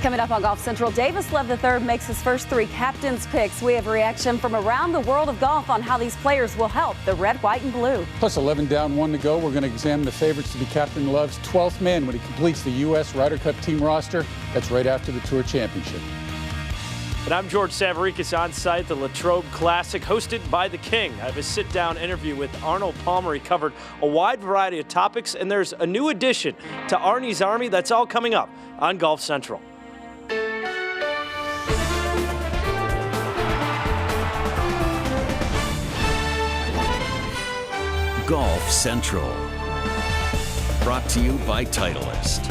Coming up on Golf Central, Davis Love III makes his first 3 captain's picks. We have reaction from around the world of golf on how these players will help the red, white, and blue. Plus 11 down, 1 to go. We're going to examine the favorites to be Captain Love's 12th man when he completes the U.S. Ryder Cup team roster. That's right after the Tour Championship. And I'm George Savaricas on site, the Latrobe Classic, hosted by the King. I have a sit-down interview with Arnold Palmer. He covered a wide variety of topics, and there's a new addition to Arnie's Army. That's all coming up on Golf Central. Golf Central, brought to you by Titleist.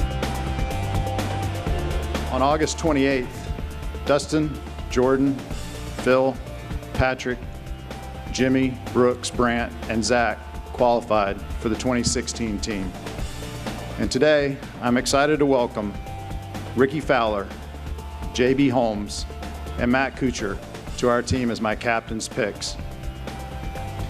On August 28th, Dustin, Jordan, Phil, Patrick, Jimmy, Brooks, Brant, and Zach qualified for the 2016 team. And today, I'm excited to welcome Ricky Fowler, J.B. Holmes, and Matt Kuchar to our team as my captain's picks.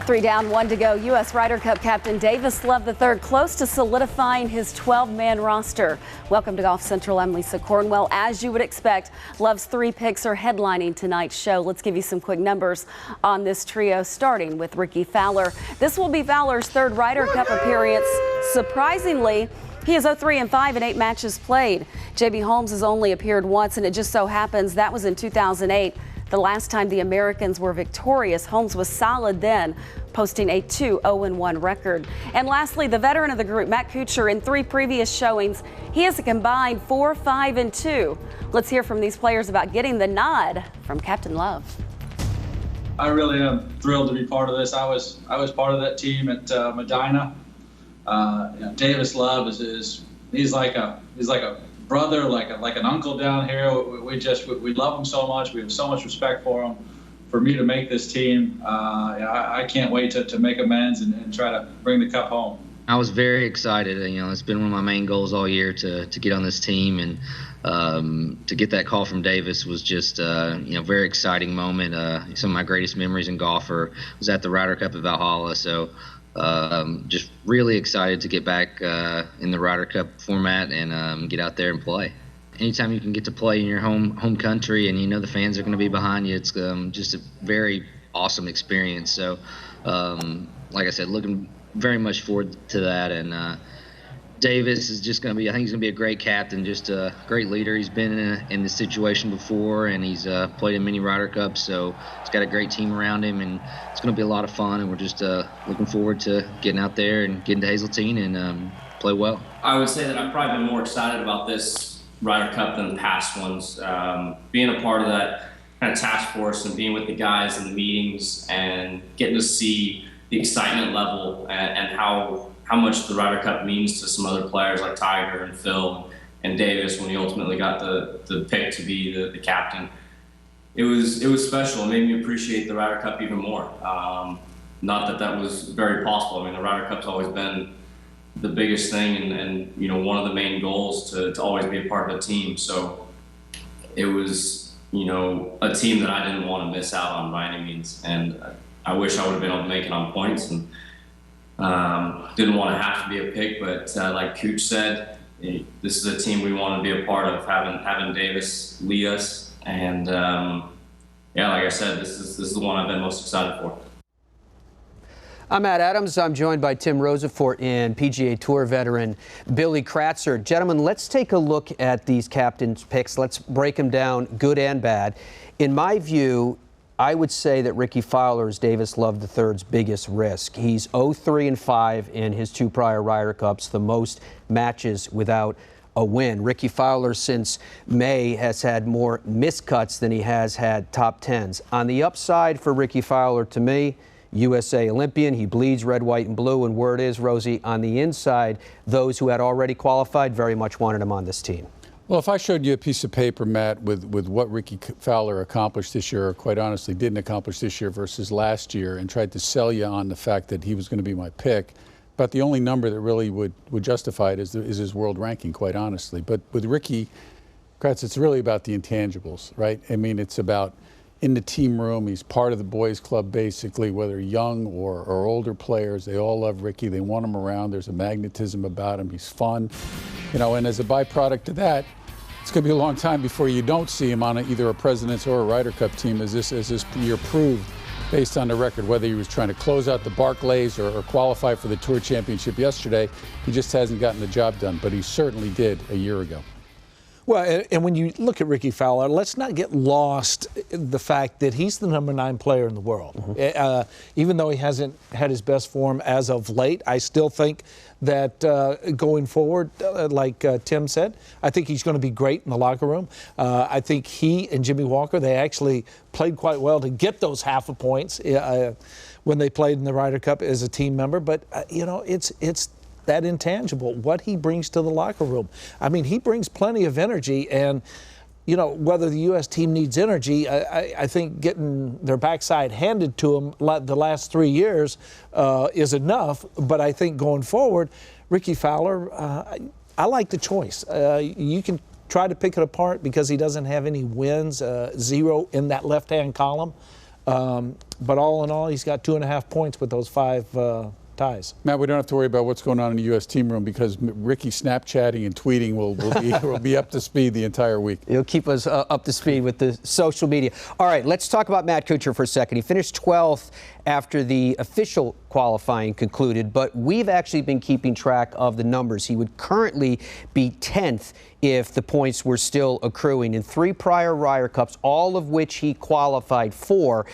3 down, 1 to go. U.S. Ryder Cup captain Davis Love III close to solidifying his 12-man roster. Welcome to Golf Central. I'm Lisa Cornwell. As you would expect, Love's 3 picks are headlining tonight's show. Let's give you some quick numbers on this trio, starting with Ricky Fowler. This will be Fowler's 3rd Ryder Cup appearance. Surprisingly, he is 0-3-5 in 8 matches played. J.B. Holmes has only appeared once, and it just so happens that was in 2008. The last time the Americans were victorious. Holmes was solid then, posting a 2-0-1 record. And lastly, the veteran of the group, Matt Kuchar, in 3 previous showings, he has a combined 4-5-2. Let's hear from these players about getting the nod from Captain Love. I really am thrilled to be part of this. I was part of that team at Medina. Davis Love he's like a brother, like an uncle down here. We love him so much. We have so much respect for him. For me to make this team, I can't wait to make amends and try to bring the cup home. I was very excited. It's been one of my main goals all year to get on this team, and to get that call from Davis was just very exciting moment. Some of my greatest memories in golf was at the Ryder Cup at Valhalla. So just really excited to get back in the Ryder Cup format and get out there and play. Anytime you can get to play in your home country and the fans are going to be behind you, it's just a very awesome experience. So, like I said, looking very much forward to that. And Davis is just going to be, I think he's going to be a great captain, just a great leader. He's been in this situation before, and he's played in many Ryder Cups, so he's got a great team around him, and it's going to be a lot of fun, and we're just looking forward to getting out there and getting to Hazeltine and play well. I would say that I've probably been more excited about this Ryder Cup than the past ones. Being a part of that kind of task force and being with the guys in the meetings and getting to see the excitement level and how much the Ryder Cup means to some other players like Tiger and Phil and Davis when he ultimately got the pick to be the captain. It was special. It made me appreciate the Ryder Cup even more. Not that was very possible. The Ryder Cup's always been the biggest thing and one of the main goals to always be a part of a team. So it was, a team that I didn't want to miss out on by any means. And I wish I would have been able to make it on points, and didn't want to have to be a pick, but like Cooch said, this is a team we want to be a part of, having Davis lead us. And like I said, this is the one I've been most excited for. I'm Matt Adams. I'm joined by Tim Rosefort and PGA Tour veteran Billy Kratzer. Gentlemen, let's take a look at these captain's picks. Let's break them down, good and bad. In my view, I would say that Ricky Fowler is Davis Love III's biggest risk. He's 0-3-5 in his 2 prior Ryder Cups, the most matches without a win. Ricky Fowler, since May, has had more miscuts than he has had top 10s. On the upside for Ricky Fowler, to me, USA Olympian. He bleeds red, white, and blue. And word is, Rosie, on the inside, those who had already qualified very much wanted him on this team. Well, if I showed you a piece of paper, Matt, with what Ricky Fowler accomplished this year, or quite honestly didn't accomplish this year versus last year, and tried to sell you on the fact that he was going to be my pick, but the only number that really would justify it is his world ranking, quite honestly. But with Ricky Kratz, it's really about the intangibles, right? It's about in the team room. He's part of the boys club, basically, whether young or older players. They all love Ricky. They want him around. There's a magnetism about him. He's fun. And as a byproduct of that, it's going to be a long time before you don't see him on either a President's or a Ryder Cup team, as this year proved, based on the record. Whether he was trying to close out the Barclays or qualify for the Tour Championship yesterday, he just hasn't gotten the job done. But he certainly did a year ago. Well, and when you look at Ricky Fowler, let's not get lost in the fact that he's the number 9 player in the world. Mm-hmm. Even though he hasn't had his best form as of late, I still think that going forward, like Tim said, I think he's going to be great in the locker room. I think he and Jimmy Walker, they actually played quite well to get those half a points when they played in the Ryder Cup as a team member. But, it's that intangible, what he brings to the locker room. I mean, he brings plenty of energy, and, whether the U.S. team needs energy, I think getting their backside handed to them the last 3 years is enough. But I think going forward, Ricky Fowler, I like the choice. You can try to pick it apart because he doesn't have any wins, 0 in that left-hand column. But all in all, he's got 2.5 points with those 5 ties. Matt, we don't have to worry about what's going on in the U.S. team room because Ricky Snapchatting and tweeting will be up to speed the entire week. He'll keep us up to speed with the social media. All right, let's talk about Matt Kuchar for a second. He finished 12th after the official qualifying concluded, but we've actually been keeping track of the numbers. He would currently be 10th if the points were still accruing in 3 prior Ryder Cups, all of which he qualified for.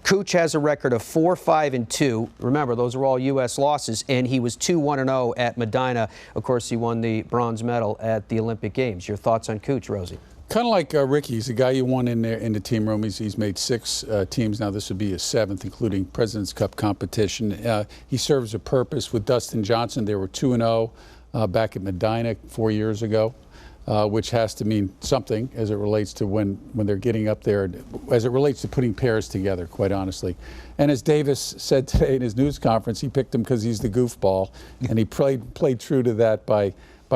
Cooch has a record of 4-5-2. Remember, those are all U.S. losses, and he was 2-1-0 at Medina. Of course, he won the bronze medal at the Olympic Games. Your thoughts on Cooch, Rosie? Kind of like Ricky. He's a guy you want in there in the team room. He's made 6 teams now. This would be his 7th, including President's Cup competition. He serves a purpose with Dustin Johnson. They were 2-0 back at Medina 4 years ago, which has to mean something as it relates to when they're getting up there, as it relates to putting pairs together, quite honestly. And as Davis said today in his news conference, he picked him because he's the goofball, and he played true to that by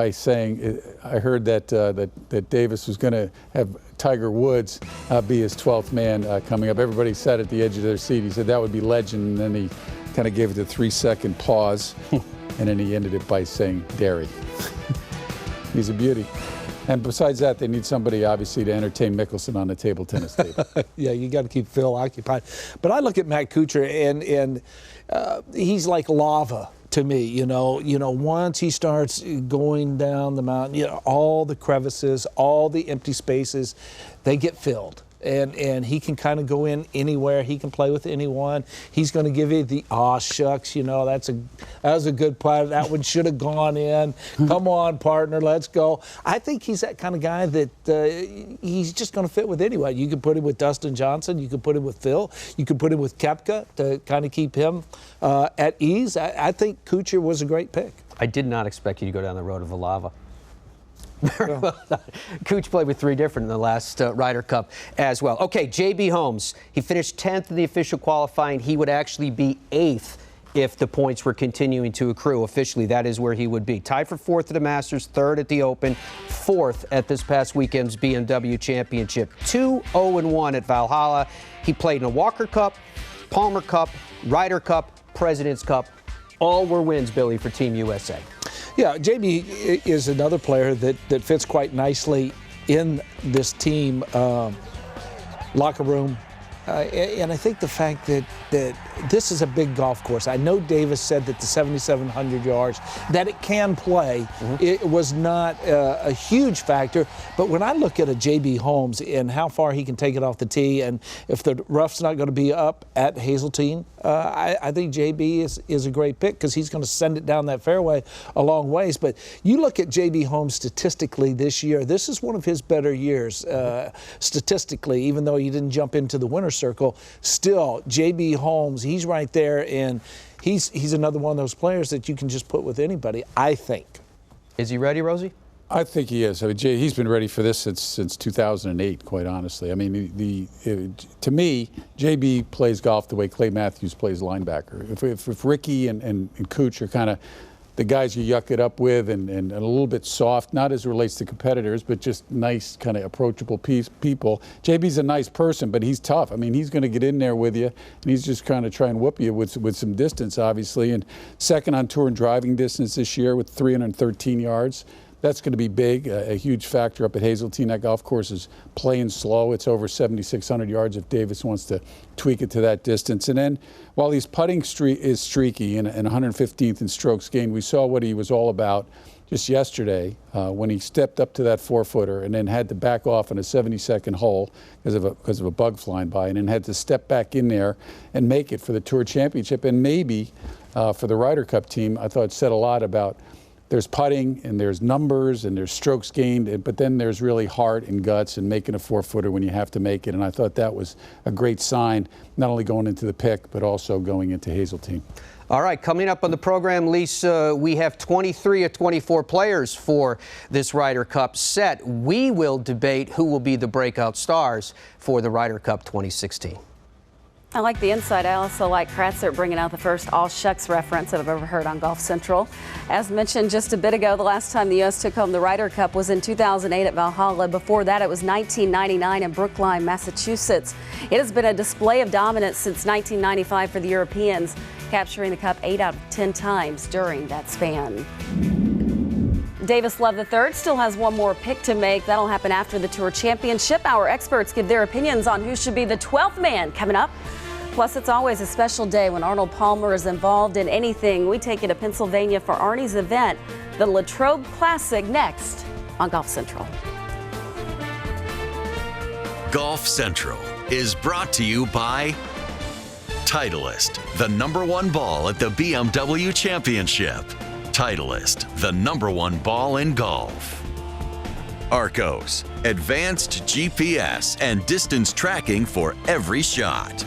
saying, I heard that Davis was going to have Tiger Woods be his 12th man coming up. Everybody sat at the edge of their seat. He said that would be legend, and then he kind of gave it a 3-second pause, and then he ended it by saying, dairy. He's a beauty. And besides that, they need somebody, obviously, to entertain Mickelson on the table tennis table. Yeah, you got to keep Phil occupied. But I look at Matt Kuchar, and he's like lava to me. Once he starts going down the mountain, all the crevices, all the empty spaces, they get filled. And he can kind of go in anywhere. He can play with anyone. He's going to give you the shucks. That was a good play. That one should have gone in. Come on, partner, let's go. I think he's that kind of guy that he's just going to fit with anyone. You could put him with Dustin Johnson. You could put him with Phil. You could put him with Koepka to kind of keep him at ease. I think Kuchar was a great pick. I did not expect you to go down the road of Alava. Very well done. Cooch played with 3 different in the last Ryder Cup as well. Okay, J.B. Holmes. He finished 10th in the official qualifying. He would actually be 8th if the points were continuing to accrue. Officially, that is where he would be. Tied for 4th at the Masters, 3rd at the Open, 4th at this past weekend's BMW Championship. 2-0-1 at Valhalla. He played in a Walker Cup, Palmer Cup, Ryder Cup, President's Cup. All were wins, Billy, for Team USA. Yeah, JB is another player that fits quite nicely in this team locker room. And I think the fact that this is a big golf course. I know Davis said that the 7,700 yards, that it can play, it was not a huge factor. But when I look at a J.B. Holmes and how far he can take it off the tee, and if the rough's not going to be up at Hazeltine, I think J.B. is a great pick because he's going to send it down that fairway a long ways. But you look at J.B. Holmes statistically this year, this is one of his better years statistically, even though he didn't jump into the winner's circle. Still, J.B. Holmes, he's right there, and he's another one of those players that you can just put with anybody, I think. Is he ready, Rosie? I think he is. I mean, he's been ready for this since 2008, quite honestly. I mean, to me, JB plays golf the way Clay Matthews plays linebacker. If Ricky and Cooch are kind of the guys you yuck it up with and a little bit soft, not as it relates to competitors, but just nice, kind of approachable people. JB's a nice person, but he's tough. I mean, he's going to get in there with you, and he's just kind of try and whoop you with some distance, obviously. And second on tour in driving distance this year with 313 yards. That's going to be big, a huge factor up at Hazeltine. That golf course is playing slow. It's over 7,600 yards if Davis wants to tweak it to that distance. And then while his putting is streaky and 115th in strokes gained, we saw what he was all about just yesterday when he stepped up to that 4-footer and then had to back off on a 72nd hole because of a bug flying by, and then had to step back in there and make it for the Tour Championship. And maybe for the Ryder Cup team, I thought it said a lot about there's putting and there's numbers and there's strokes gained, but then there's really heart and guts and making a 4-footer when you have to make it. And I thought that was a great sign, not only going into the pick, but also going into Hazeltine. All right, coming up on the program, Lisa, we have 23 or 24 players for this Ryder Cup set. We will debate who will be the breakout stars for the Ryder Cup 2016. I like the insight. I also like Kratzer bringing out the first all shucks reference I've ever heard on Golf Central. As mentioned just a bit ago, the last time the U.S. took home the Ryder Cup was in 2008 at Valhalla. Before that, it was 1999 in Brookline, Massachusetts. It has been a display of dominance since 1995 for the Europeans, capturing the Cup 8 out of 10 times during that span. Davis Love III still has one more pick to make. That'll happen after the Tour Championship. Our experts give their opinions on who should be the 12th man coming up. Plus, it's always a special day when Arnold Palmer is involved in anything. We take you to Pennsylvania for Arnie's event, the Latrobe Classic, next on Golf Central. Golf Central is brought to you by Titleist, the #1 ball at the BMW Championship. Titleist, the #1 ball in golf. Arcos, advanced GPS and distance tracking for every shot.